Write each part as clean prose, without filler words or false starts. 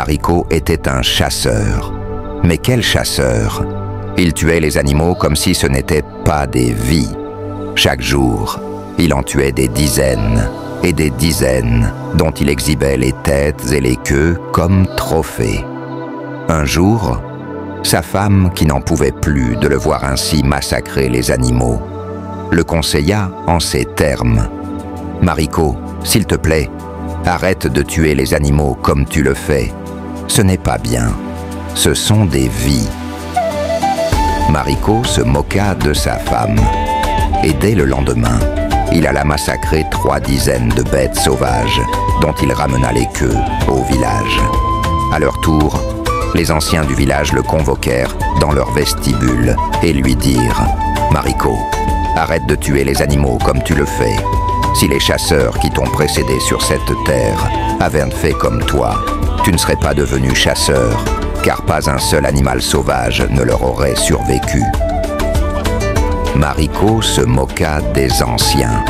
Mariko était un chasseur. Mais quel chasseur! Il tuait les animaux comme si ce n'étaient pas des vies. Chaque jour, il en tuait des dizaines et des dizaines, dont il exhibait les têtes et les queues comme trophées. Un jour, sa femme, qui n'en pouvait plus de le voir ainsi massacrer les animaux, le conseilla en ces termes. « Mariko, s'il te plaît, arrête de tuer les animaux comme tu le fais. Ce n'est pas bien. Ce sont des vies. » Mariko se moqua de sa femme. Et dès le lendemain, il alla massacrer 3 dizaines de bêtes sauvages, dont il ramena les queues au village. À leur tour, les anciens du village le convoquèrent dans leur vestibule et lui dirent « Mariko, arrête de tuer les animaux comme tu le fais. Si les chasseurs qui t'ont précédé sur cette terre avaient fait comme toi, tu ne serais pas devenu chasseur, car pas un seul animal sauvage ne leur aurait survécu. » Mariko se moqua des anciens,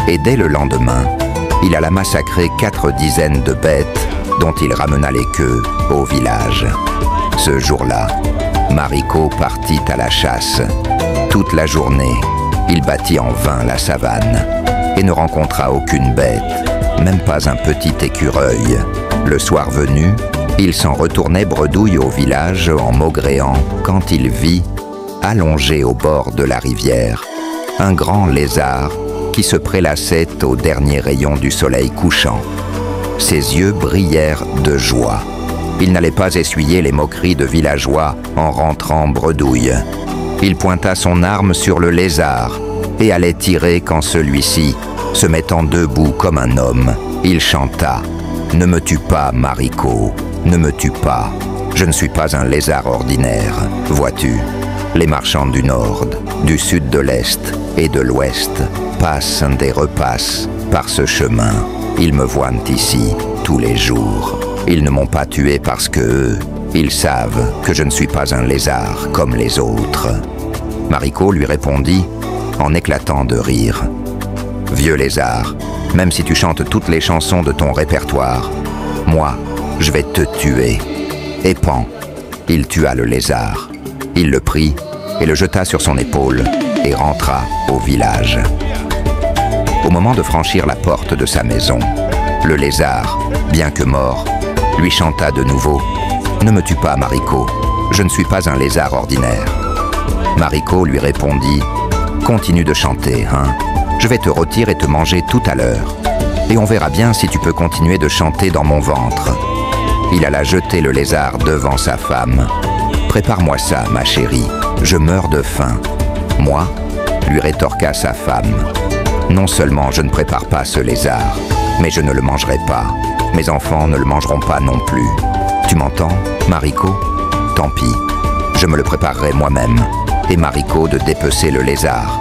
et dès le lendemain, il alla massacrer 4 dizaines de bêtes dont il ramena les queues au village. Ce jour-là, Mariko partit à la chasse. Toute la journée, il battit en vain la savane et ne rencontra aucune bête, même pas un petit écureuil. Le soir venu, il s'en retournait bredouille au village en maugréant quand il vit, allongé au bord de la rivière, un grand lézard qui se prélassait au dernier rayon du soleil couchant. Ses yeux brillèrent de joie. Il n'allait pas essuyer les moqueries de villageois en rentrant bredouille. Il pointa son arme sur le lézard et allait tirer quand celui-ci, se mettant debout comme un homme, il chanta « Ne me tue pas, Mariko, ne me tue pas. Je ne suis pas un lézard ordinaire, vois-tu. Les marchands du nord, du sud de l'est et de l'ouest passent et repassent par ce chemin. Ils me voient ici tous les jours. Ils ne m'ont pas tué parce que eux, ils savent que je ne suis pas un lézard comme les autres. » Mariko lui répondit en éclatant de rire. « Vieux lézard, même si tu chantes toutes les chansons de ton répertoire, moi, je vais te tuer. » Et pan, il tua le lézard. Il le prit et le jeta sur son épaule et rentra au village. Au moment de franchir la porte de sa maison, le lézard, bien que mort, lui chanta de nouveau « Ne me tue pas, Mariko, je ne suis pas un lézard ordinaire. » Mariko lui répondit « Continue de chanter, hein. Je vais te rôtir et te manger tout à l'heure. Et on verra bien si tu peux continuer de chanter dans mon ventre. » Il alla jeter le lézard devant sa femme. « Prépare-moi ça, ma chérie, je meurs de faim. » « Moi ?» lui rétorqua sa femme. « Non seulement je ne prépare pas ce lézard, mais je ne le mangerai pas. Mes enfants ne le mangeront pas non plus. Tu m'entends, Mariko? Tant pis, je me le préparerai moi-même. » Et Mariko de dépecer le lézard.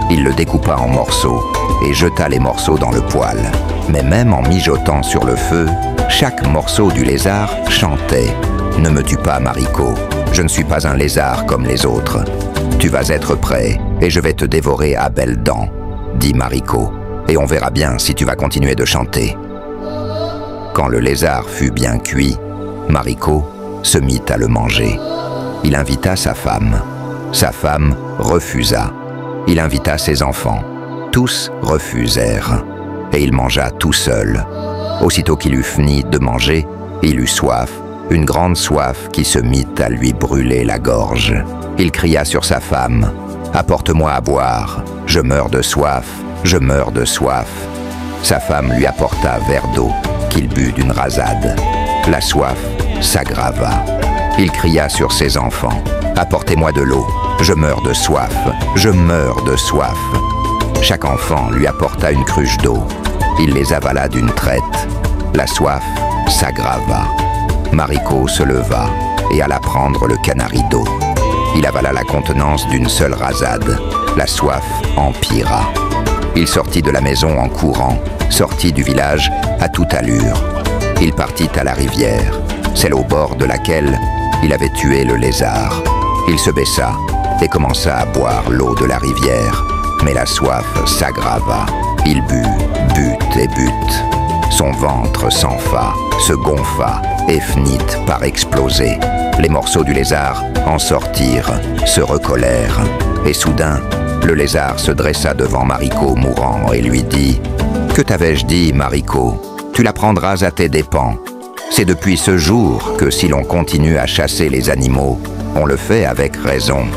Il le découpa en morceaux et jeta les morceaux dans le poêle. Mais même en mijotant sur le feu, chaque morceau du lézard chantait « Ne me tue pas, Mariko, je ne suis pas un lézard comme les autres. Tu vas être prêt et je vais te dévorer à belles dents, » dit Mariko, « et on verra bien si tu vas continuer de chanter. » Quand le lézard fut bien cuit, Mariko se mit à le manger. Il invita sa femme. Sa femme refusa. Il invita ses enfants. Tous refusèrent. Et il mangea tout seul. Aussitôt qu'il eut fini de manger, il eut soif, une grande soif qui se mit à lui brûler la gorge. Il cria sur sa femme « Apporte-moi à boire, je meurs de soif, je meurs de soif. » Sa femme lui apporta un verre d'eau qu'il but d'une rasade. La soif s'aggrava. Il cria sur ses enfants « Apportez-moi de l'eau, je meurs de soif, je meurs de soif. » Chaque enfant lui apporta une cruche d'eau. Il les avala d'une traite. La soif s'aggrava. Mariko se leva et alla prendre le canari d'eau. Il avala la contenance d'une seule rasade. La soif empira. Il sortit de la maison en courant, sortit du village à toute allure. Il partit à la rivière, celle au bord de laquelle il avait tué le lézard. Il se baissa et commença à boire l'eau de la rivière. Mais la soif s'aggrava. Il but et but. Son ventre s'enfa, se gonfla et finit par exploser. Les morceaux du lézard en sortirent, se recollèrent. Et soudain, le lézard se dressa devant Marico mourant et lui dit « Que t'avais-je dit, Marico? Tu la prendras à tes dépens. C'est depuis ce jour que si l'on continue à chasser les animaux, on le fait avec raison.